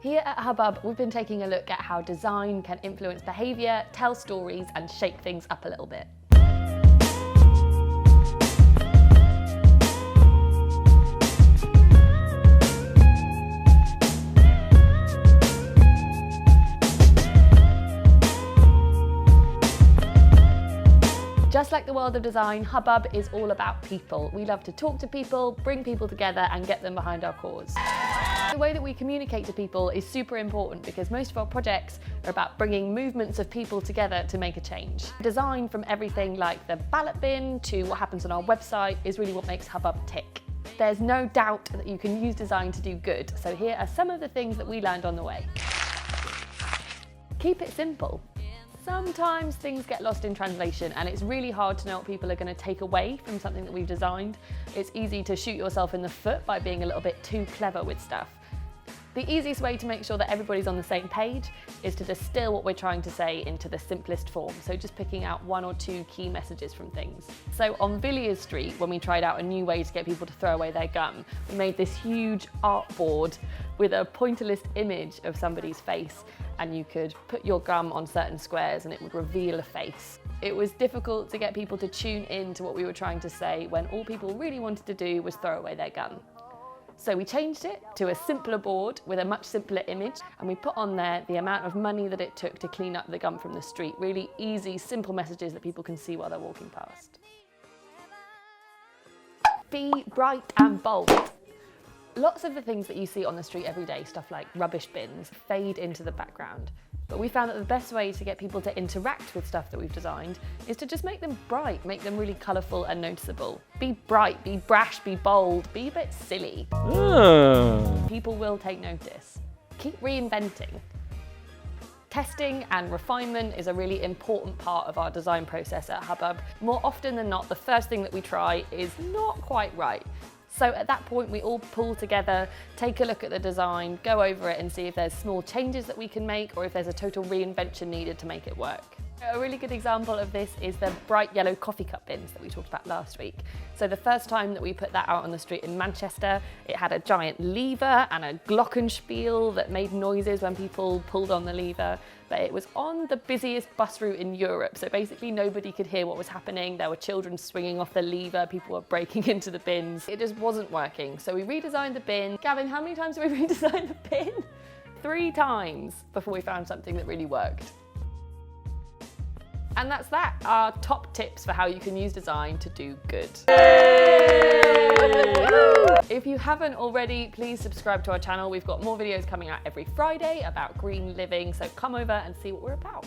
Here at Hubbub, we've been taking a look at how design can influence behaviour, tell stories and shake things up a little bit. Just like the world of design, Hubbub is all about people. We love to talk to people, bring people together and get them behind our cause. The way that we communicate to people is super important because most of our projects are about bringing movements of people together to make a change. Design, from everything like the ballot bin to what happens on our website, is really what makes Hubbub tick. There's no doubt that you can use design to do good, so here are some of the things that we learned on the way. Keep it simple. Sometimes things get lost in translation and it's really hard to know what people are going to take away from something that we've designed. It's easy to shoot yourself in the foot by being a little bit too clever with stuff. The easiest way to make sure that everybody's on the same page is to distill what we're trying to say into the simplest form, so just picking out one or two key messages from things. So on Villiers Street, when we tried out a new way to get people to throw away their gum, we made this huge art board with a pointillist image of somebody's face, and you could put your gum on certain squares and it would reveal a face. It was difficult to get people to tune in to what we were trying to say when all people really wanted to do was throw away their gum. So we changed it to a simpler board with a much simpler image, and we put on there the amount of money that it took to clean up the gum from the street. Really easy, simple messages that people can see while they're walking past. Be bright and bold. Lots of the things that you see on the street every day, stuff like rubbish bins, fade into the background. But we found that the best way to get people to interact with stuff that we've designed is to just make them bright, make them really colourful and noticeable. Be bright, be brash, be bold, be a bit silly. People will take notice. Keep reinventing. Testing and refinement is a really important part of our design process at Hubbub. More often than not, the first thing that we try is not quite right. So at that point, we all pull together, take a look at the design, go over it and see if there's small changes that we can make or if there's a total reinvention needed to make it work. A really good example of this is the bright yellow coffee cup bins that we talked about last week. So the first time that we put that out on the street in Manchester, it had a giant lever and a glockenspiel that made noises when people pulled on the lever. But it was on the busiest bus route in Europe, so basically nobody could hear what was happening. There were children swinging off the lever, people were breaking into the bins. It just wasn't working, so we redesigned the bin. Gavin, how many times did we redesign the bin? 3 times before we found something that really worked. And that's that, our top tips for how you can use design to do good. If you haven't already, please subscribe to our channel. We've got more videos coming out every Friday about green living, so come over and see what we're about.